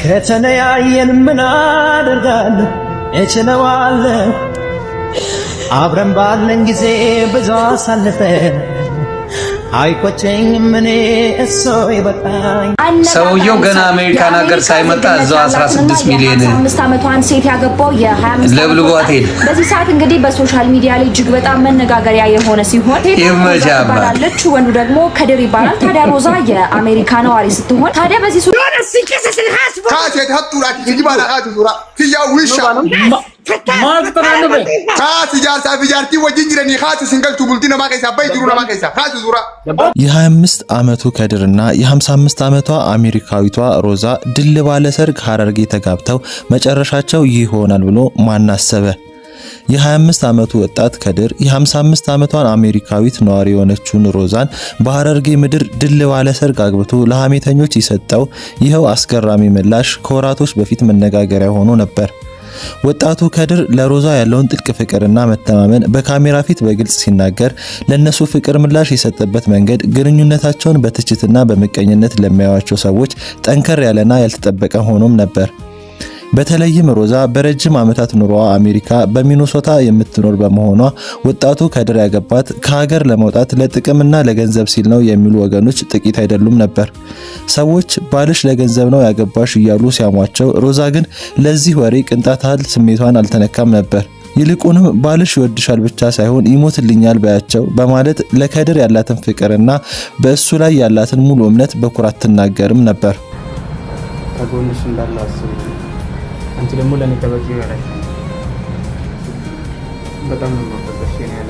ከተለያየን ምን አደርጋለሁ እችለዋለሁ አብረን ባለን ጊዜ ብዙ አሳልፈን አይቆጨኝም እኔ እሱ ይበቃኝ ሰውየው ገና አሜሪካን ሀገር ሳይመጣ እዛው 16 ሚሊዮን 5 ዓመቷን ሴት ያገባው የ25 ለብልጓት ሄደ። በዚህ ሰዓት እንግዲህ በሶሻል ሚዲያ ላይ እጅግ በጣም መነጋገሪያ የሆነ ሲሆን ይመጃባለች ወንዱ ደግሞ ከድር ይባላል። ታዲያ ሮዛ የአሜሪካ ነዋሪ ስትሆን ታዲያ በዚህ የ25 ዓመቱ ከድርና የ55 ዓመቷ አሜሪካዊቷ ሮዛ ድል ባለ ሰርግ ሐረርጌ ተጋብተው መጨረሻቸው ይሆናል ብሎ ማን አሰበ? የ25 ዓመቱ ወጣት ከድር የ55 ዓመቷን አሜሪካዊት ነዋሪ የሆነችውን ሮዛን በሐረርጌ ምድር ድል ባለ ሰርግ አግብቶ ለሐሜተኞች የሰጠው ይኸው አስገራሚ ምላሽ ከወራቶች በፊት መነጋገሪያ ሆኖ ነበር። ወጣቱ ከድር ለሮዛ ያለውን ጥልቅ ፍቅርና መተማመን በካሜራ ፊት በግልጽ ሲናገር ለነሱ ፍቅር ምላሽ የሰጠበት መንገድ ግንኙነታቸውን በትችትና በመቀኝነት ለሚያዩዋቸው ሰዎች ጠንከር ያለና ያልተጠበቀ ሆኖም ነበር። በተለይም ሮዛ በረጅም ዓመታት ኑሮዋ አሜሪካ በሚኒሶታ የምትኖር በመሆኗ ወጣቱ ከድር ያገባት ከሀገር ለመውጣት ለጥቅምና ለገንዘብ ሲል ነው የሚሉ ወገኖች ጥቂት አይደሉም ነበር። ሰዎች ባልሽ ለገንዘብ ነው ያገባሽ እያሉ ሲያሟቸው፣ ሮዛ ግን ለዚህ ወሬ ቅንጣት ያህል ስሜቷን አልተነካም ነበር። ይልቁንም ባልሽ ይወድሻል ብቻ ሳይሆን ይሞትልኛል ባያቸው በማለት ለከድር ያላትን ፍቅርና በእሱ ላይ ያላትን ሙሉ እምነት በኩራት ትናገርም ነበር። ከጎንሽ እንዳለ አስብ አንቺ ደግሞ ለኔ ተበቂ ይላል በጣም ነው ማፈቀሽ ያለ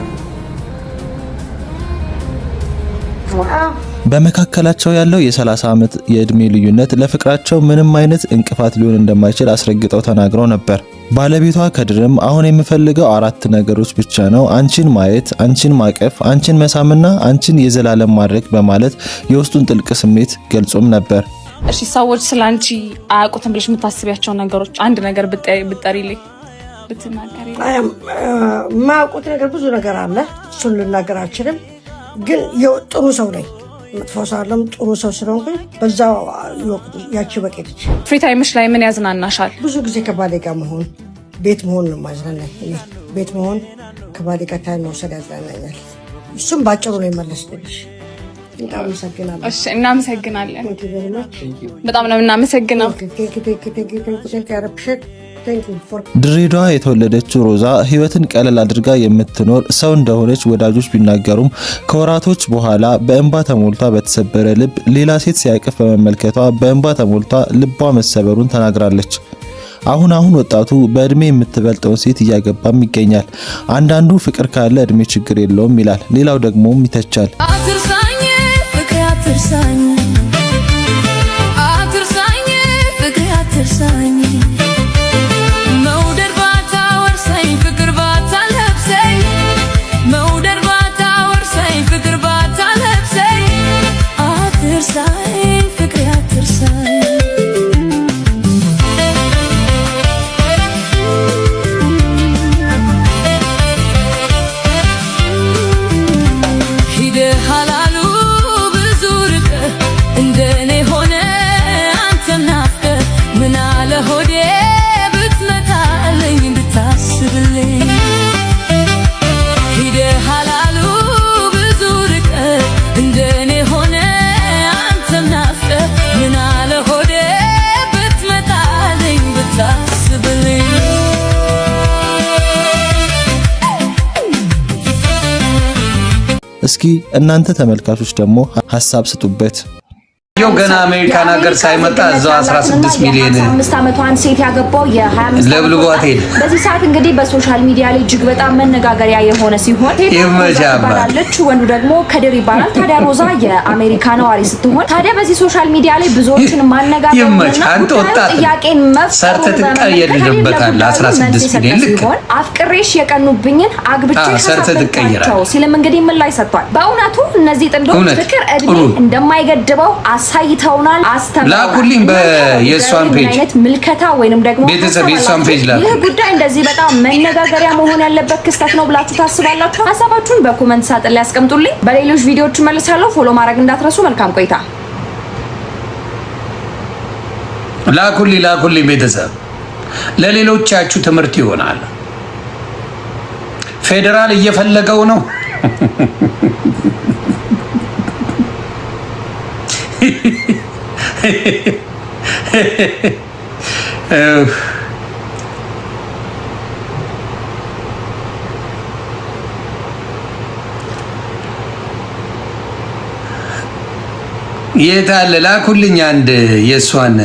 በመካከላቸው ያለው የ30 ዓመት የእድሜ ልዩነት ለፍቅራቸው ምንም አይነት እንቅፋት ሊሆን እንደማይችል አስረግጠው ተናግረው ነበር። ባለቤቷ ከድርም አሁን የምፈልገው 4 ነገሮች ብቻ ነው፣ አንቺን ማየት፣ አንቺን ማቀፍ፣ አንቺን መሳምና አንቺን የዘላለም ማድረግ በማለት የውስጡን ጥልቅ ስሜት ገልጾም ነበር። እሺ ሰዎች ስላንቺ አያውቁትም ብለሽ የምታስቢያቸው ነገሮች አንድ ነገር ብትጠሪልኝ ብትናገሪ? ማያውቁት ነገር ብዙ ነገር አለ፣ እሱን ልናገር አልችልም። ግን ጥሩ ሰው ነኝ፣ መጥፎ ሰው አይደለም። ጥሩ ሰው ስለሆንኩኝ በዛው ያቺ በቄትች። ፍሪ ታይምሽ ላይ ምን ያዝናናሻል? ብዙ ጊዜ ከባሌ ጋር መሆን፣ ቤት መሆን ነው ማዝናናኝ። ቤት መሆን፣ ከባሌ ጋር ታይም መውሰድ ያዝናናኛል። እሱም ባጭሩ ነው የመለስልሽ። እናመሰግናለን። በጣም ነው እናመሰግናለን። ድሬዳዋ የተወለደችው ሮዛ ህይወትን ቀለል አድርጋ የምትኖር ሰው እንደሆነች ወዳጆች ቢናገሩም ከወራቶች በኋላ በእንባ ተሞልታ በተሰበረ ልብ ሌላ ሴት ሲያቅፍ በመመልከቷ በእንባ ተሞልታ ልቧ መሰበሩን ተናግራለች። አሁን ወጣቱ በእድሜ የምትበልጠውን ሴት እያገባም ይገኛል። አንዳንዱ ፍቅር ካለ እድሜ ችግር የለውም ይላል፣ ሌላው ደግሞ ይተቻል። እስኪ እናንተ ተመልካቾች ደግሞ ሐሳብ ስጡበት። ሰውየው ገና አሜሪካን ሀገር ሳይመጣ እዛው 16 ሚሊዮን 5 ዓመቷን ሴት ያገባው የ25 ለብልጓት ሄደ። በዚህ ሰዓት እንግዲህ በሶሻል ሚዲያ ላይ እጅግ በጣም መነጋገሪያ የሆነ ሲሆን ይመጃባለች ወንዱ ደግሞ ከድር ይባላል። ታዲያ ሮዛ የአሜሪካ ነዋሪ ስትሆን ታዲያ በዚህ ሶሻል ሚዲያ ላይ ብዙዎችን ማነጋገርና ጥያቄን መፍጠር ተቀየርልበታል። 16 ሚሊዮን ልክ አፍቅሬሽ የቀኑብኝን አግብቼሽ ተቀየራቸው ሲልም እንግዲህ ምን ላይ ሰጥቷል። በእውነቱ እነዚህ ጥንዶች ፍቅር እድሜ እንደማይገድበው አሳይተውናል። ላኩልኝ በየሷን ፔጅ አይነት ምልከታ ወይንም ደግሞ ቤተሰብ የሷን ፔጅ ላይ ይህ ጉዳይ እንደዚህ በጣም መነጋገሪያ መሆን ያለበት ክስተት ነው ብላችሁ ታስባላችሁ? ሐሳባችሁን በኮሜንት ሳጥን ላይ አስቀምጡልኝ። በሌሎች ቪዲዮዎች መልሳለሁ። ፎሎ ማድረግ እንዳትረሱ። መልካም ቆይታ። ላኩልኝ ቤተሰብ ለሌሎቻችሁ ትምህርት ይሆናል። ፌደራል እየፈለገው ነው። የታለ ላኩልኝ አንድ የእሷን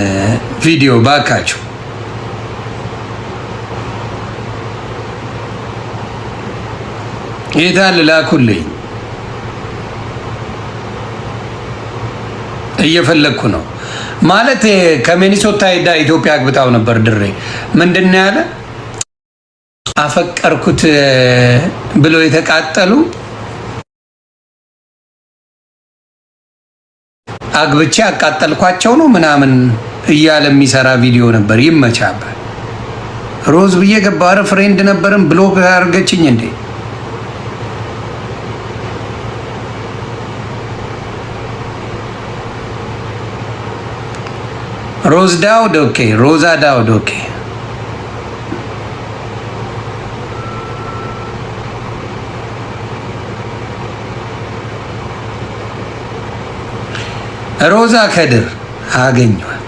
ቪዲዮ ባካችሁ። የታለ ላኩልኝ። እየፈለግኩ ነው ማለት ከሚኒሶታ ሄዳ ኢትዮጵያ አግብታው ነበር ድሬ። ምንድን ነው ያለ አፈቀርኩት ብሎ የተቃጠሉ አግብቼ አቃጠልኳቸው ነው ምናምን እያለ የሚሰራ ቪዲዮ ነበር። ይመቻበል ሮዝ ብዬ ገባረ ፍሬንድ ነበርም ብሎክ አድርገችኝ እንዴ። ሮዝ ዳውድ ኦኬ፣ ሮዛ ዳውድ ኦኬ። ሮዛ ከድር አገኘዋል።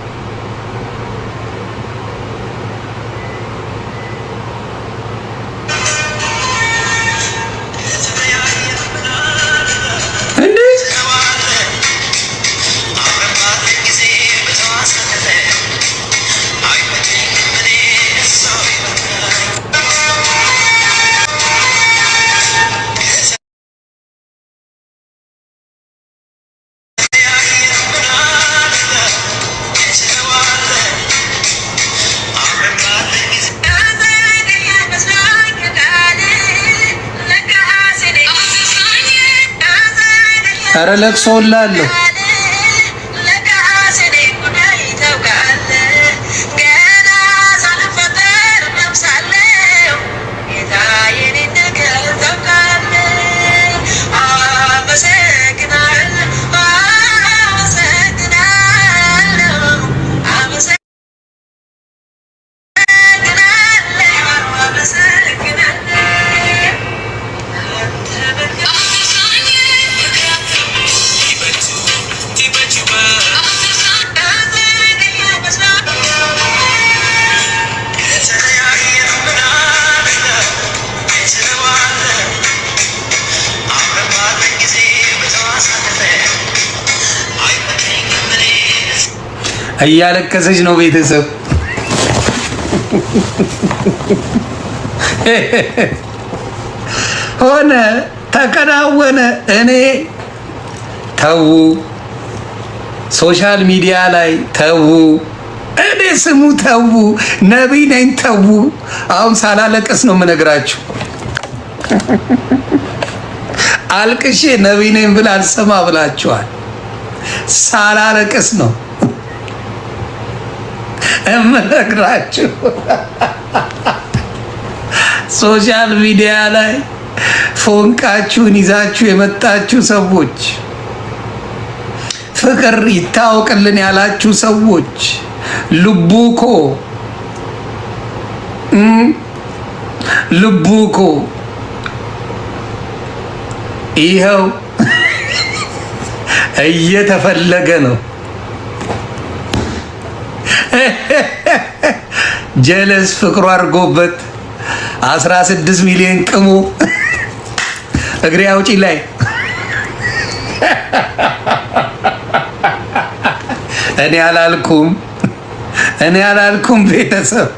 ኧረ ለቅሶ ላለሁ እያለቀሰች ነው ቤተሰብ። ሆነ ተከናወነ። እኔ ተው ሶሻል ሚዲያ ላይ ተው፣ እኔ ስሙ ተው፣ ነቢይ ነኝ ተው። አሁን ሳላለቀስ ነው የምነግራችሁ። አልቅሼ ነቢይ ነኝ ብል አልሰማ ብላችኋል። ሳላለቀስ ነው እምነግራችሁ። ሶሻል ሚዲያ ላይ ፎንቃችሁን ይዛችሁ የመጣችሁ ሰዎች፣ ፍቅር ይታወቅልን ያላችሁ ሰዎች ልቡኮ ይኸው እየተፈለገ ነው። ጀለስ ፍቅሩ አድርጎበት 16 ሚሊዮን ቅሙ እግሬ አውጪ ላይ እኔ አላልኩም ቤተሰብ